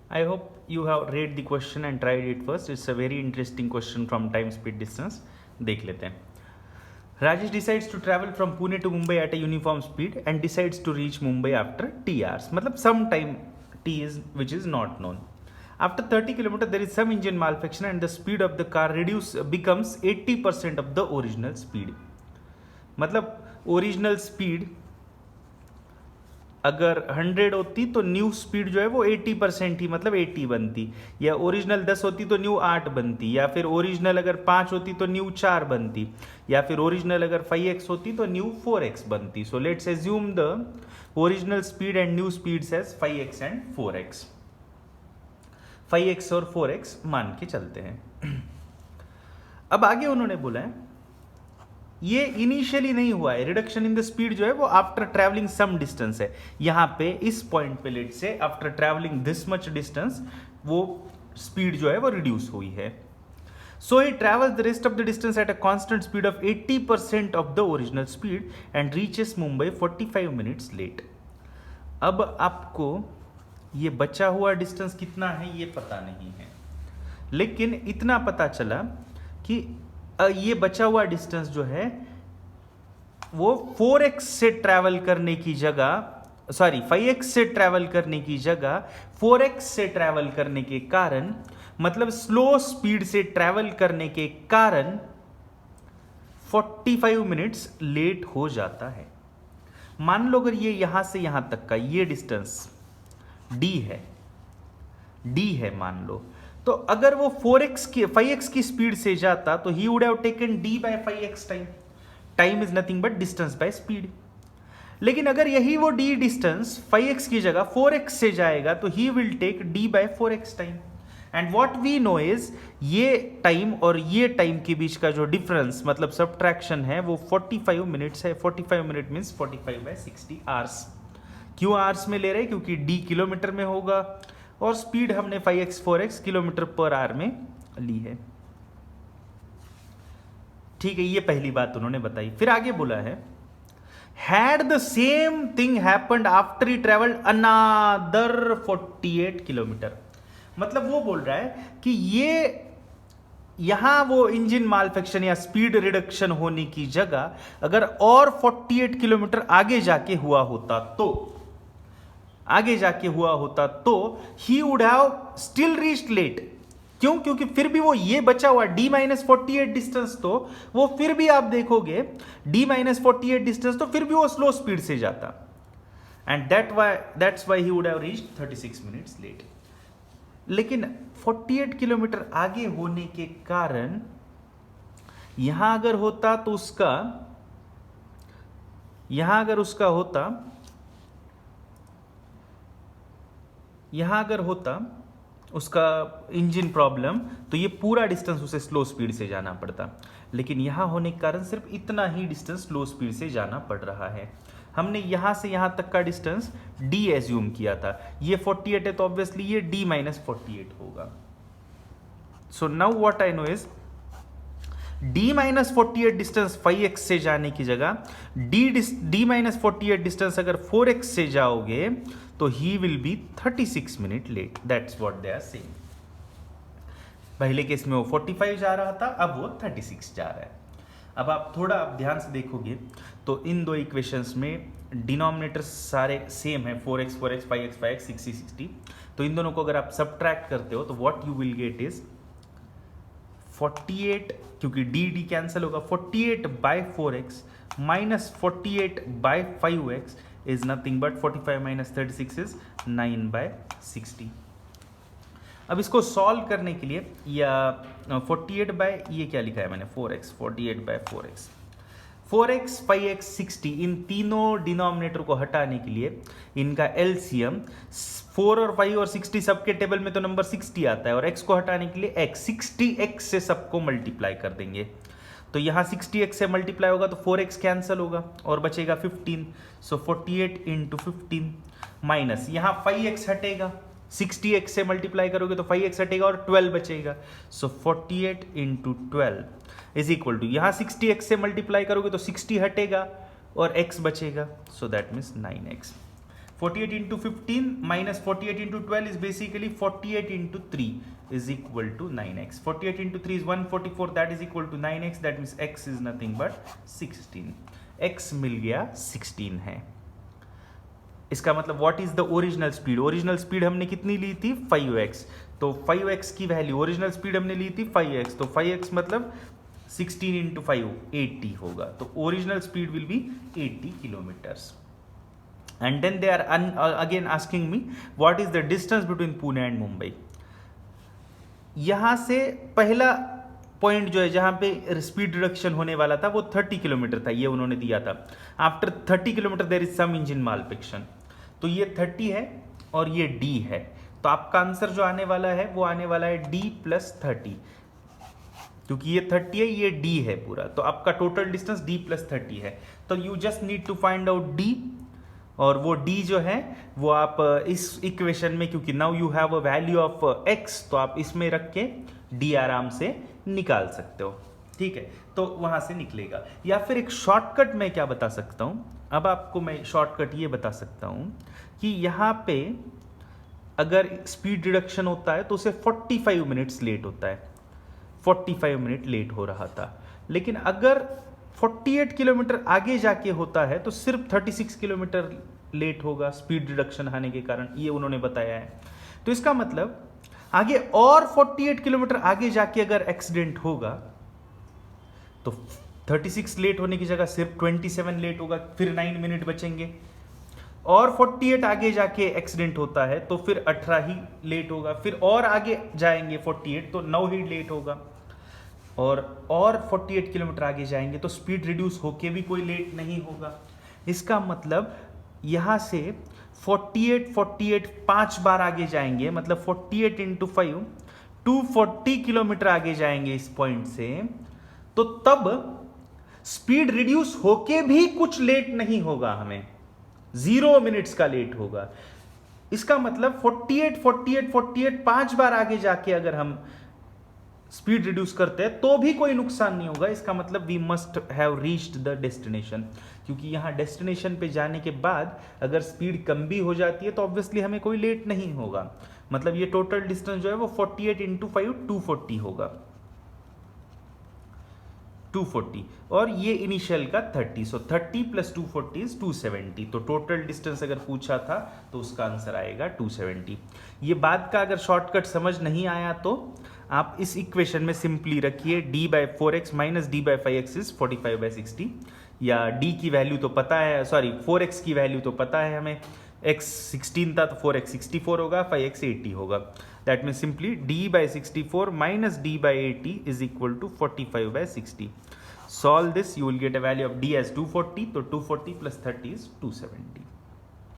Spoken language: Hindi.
I hope you have read the question and tried it first. It's a very interesting question from time speed distance. देख लेते हैं. Rajesh decides to travel from Pune to Mumbai at a uniform speed and decides to reach Mumbai after T hours. मतलब some time T is which is not known. After 30 km there is some engine malfunction and the speed of the car becomes 80% of the original speed. मतलब ओरिजिनल स्पीड अगर 100 होती तो न्यू स्पीड जो है वो 80% ही मतलब 80 बनती, या ओरिजिनल 10 होती तो न्यू 8 बनती, या फिर ओरिजिनल अगर 5 होती तो न्यू 4 बनती, या फिर ओरिजिनल अगर 5x होती तो न्यू 4x बनती. So let's assume the original speed and new speed as 5x and 4x. 5x और 4x मान के चलते हैं. अब आगे उन्होंने बोला है ये इनिशियली नहीं हुआ है, रिडक्शन इन द स्पीड जो है वो आफ्टर ट्रैवलिंग सम डिस्टेंस है. यहां पे इस पॉइंट पे लेट से after travelling this much distance वो स्पीड जो है वो रिड्यूस हुई है. So he travels the rest of the distance at a constant speed of 80% of the original speed and reaches Mumbai 45 minutes late. अब आपको ये बचा हुआ डिस्टेंस कितना है ये पता नहीं है, लेकिन इतना पता चला कि ये बचा हुआ डिस्टेंस जो है वो 4x से ट्रैवल करने की जगह 5x से ट्रैवल करने की जगह 4x से ट्रैवल करने के कारण, मतलब स्लो स्पीड से ट्रैवल करने के कारण 45 मिनट्स लेट हो जाता है. मान लो अगर ये यहां से यहां तक का ये डिस्टेंस d है मान लो, तो अगर वो 5x की स्पीड से जाता तो he would have taken d by 5x time. Time is nothing but distance by speed. लेकिन अगर यही वो d डिस्टेंस 5x की जगह 4x से जाएगा तो he will take d by 4x time. And what we know is ये टाइम और ये टाइम के बीच का जो डिफरेंस मतलब सबट्रैक्शन है वो 45 मिनट्स है. 45 मिनट मीन्स 45 बाय 60 आवर्स. क्यों आवर्स में ले रहे हैं? क्योंकि d किलोमीटर में होगा और स्पीड हमने 5x 4x kilometre per hour में ली है. ठीक है, ये पहली बात उन्होंने बताई. फिर आगे बोला है had the same thing happened after he travelled another 48 kilometre. मतलब वो बोल रहा है कि ये यहां वो इंजन मालफेक्शन या स्पीड रिडक्शन होने की जगह अगर और 48 किलोमीटर आगे जाके हुआ होता तो he would have still reached late. क्यों? क्योंकि फिर भी वो ये बचा हुआ d-48 डिस्टेंस तो वो फिर भी आप देखोगे d-48 डिस्टेंस तो फिर भी वो स्लो स्पीड से जाता. And that's why he would have reached 36 minutes late. लेकिन 48 किलोमीटर आगे होने के कारण यहां अगर होता तो उसका इंजन प्रॉब्लम तो ये पूरा डिस्टेंस उसे स्लो स्पीड से जाना पड़ता. लेकिन यहां होने के कारण सिर्फ इतना ही डिस्टेंस स्लो स्पीड से जाना पड़ रहा है. हमने यहां से यहां तक का डिस्टेंस d एज्यूम किया था. ये 48 है तो ऑब्वियसली ये d-48 होगा. So now what I know is d-48 distance 5x से जाने की जगह d-48 डिस्टेंस अगर 4x से जाओगे तो he will be 36 minute late. That's what they are saying. पहले केस में वो 45 जा रहा था, अब वो 36 जा रहा है. अब आप थोड़ा ध्यान से देखोगे तो इन दो इक्वेशंस में डिनोमिनेटर सारे सेम है, 4x 4x 5x 5x 60 60. तो इन दोनों को अगर आप सबट्रैक्ट करते हो तो what you will get is 48, क्योंकि d कैंसिल होगा, 48 by 4x minus 48 by 5x is nothing but 45 minus 36 is 9 by 60. अब इसको सॉल्व करने के लिए या 48 बाय ये क्या लिखा है मैंने 4x 48 बाय 4x 5x 60 इन तीनों डिनोमिनेटर को हटाने के लिए इनका एलसीएम 4 और 5 और 60 सबके टेबल में तो नंबर 60 आता है और x को हटाने के लिए x 60x से सबको मल्टीप्लाई कर देंगे. तो यहां 60x से मल्टीप्लाई होगा तो 4x कैंसिल होगा और बचेगा 15. सो 48 इंटू 15 माइनस यहां 5x हटेगा, 60x से मल्टीप्लाई करोगे तो 5x हटेगा और 12 बचेगा. सो 48 इंटू 12 इज इक्वल टू यहां 60x से मल्टीप्लाई करोगे तो 60 हटेगा और x बचेगा. So that means 9x. 48 into 15 minus 48 into 12 is basically 48 into 3 is equal to 9x. 48 into 3 is 144, that is equal to 9x, that means x is nothing but 16. x मिल गया 16 है. इसका मतलब what is the original speed? Original speed हमने कितनी ली थी? 5x. तो 5x की वैल्यू, ओरिजिनल स्पीड हमने ली थी 5x, तो 5x मतलब 16 इंटू 5 80 होगा. तो original speed will be 80 kilometres. And then they are again asking me what is the distance between Pune and Mumbai. यहां से पहला पॉइंट जो है जहां पे स्पीड रिडक्शन होने वाला था वो 30 किलोमीटर था, ये उन्होंने दिया था. After 30 kilometre there is some engine malfunction. तो ये 30 है और ये d है. तो आपका आंसर जो आने वाला है वो आने वाला है d प्लस 30, क्योंकि ये 30 है, ये d है पूरा. तो आपका टोटल डिस्टेंस d प्लस 30 है. तो you just need to find out d, और वो d जो है वो आप इस इक्वेशन में, क्योंकि now you have a value of x, तो आप इसमें रख के d आराम से निकाल सकते हो. ठीक है, तो वहां से निकलेगा. या फिर एक शॉर्टकट मैं क्या बता सकता हूं, अब आपको मैं शॉर्टकट ये बता सकता हूं कि यहां पे अगर स्पीड रिडक्शन होता है तो उसे 45 मिनट्स लेट होता है. 45 मिनट लेट हो रहा था. लेकिन अगर 48 किलोमीटर आगे जाके होता है तो सिर्फ 36 किलोमीटर लेट होगा स्पीड रिडक्शन आने के कारण, ये उन्होंने बताया है. तो इसका मतलब आगे और 48 किलोमीटर आगे जाके अगर एक्सीडेंट होगा तो 36 लेट होने की जगह सिर्फ 27 लेट होगा, फिर 9 मिनट बचेंगे. और 48 आगे जाके एक्सीडेंट होता है तो फिर 18 ही लेट होगा. फिर और आगे जाएंगे 48 तो 9 ही लेट होगा. और 48 किलोमीटर आगे जाएंगे तो स्पीड रिड्यूस होके भी कोई लेट नहीं होगा. इसका मतलब यहां से 48 5 बार आगे जाएंगे, मतलब 48 इंटू 5 240 किलोमीटर आगे जाएंगे इस पॉइंट से. तो तब स्पीड रिड्यूस होके भी कुछ लेट नहीं होगा, हमें 0 मिनट्स का लेट होगा. इसका मतलब 48 5 बार आगे जाके अगर हम स्पीड रिड्यूस करते हैं तो भी कोई नुकसान नहीं होगा. इसका मतलब we must have reached the destination, क्योंकि यहां डेस्टिनेशन पे जाने के बाद अगर स्पीड कम भी हो जाती है तो ऑब्वियसली हमें कोई लेट नहीं होगा. मतलब ये टोटल डिस्टेंस जो है वो 48 इंटू 5 240 होगा, 240, और ये इनिशियल का 30. सो 30 प्लस 240 इज 270. तो टोटल डिस्टेंस अगर पूछा था तो उसका आंसर आएगा 270. ये बात का अगर शॉर्टकट समझ नहीं आया तो आप इस इक्वेशन में सिंपली रखिए d/4x माइनस d/5x इज 45/60. या d की वैल्यू तो पता है, सॉरी 4x की वैल्यू तो पता है हमें, x 16 था तो 4x 64 होगा, 5x 80 होगा. That mean simply d/64 minus d/80 is equal to 45/60. Solve this, you will get a value of d as 240. So 240 plus 30 is 270.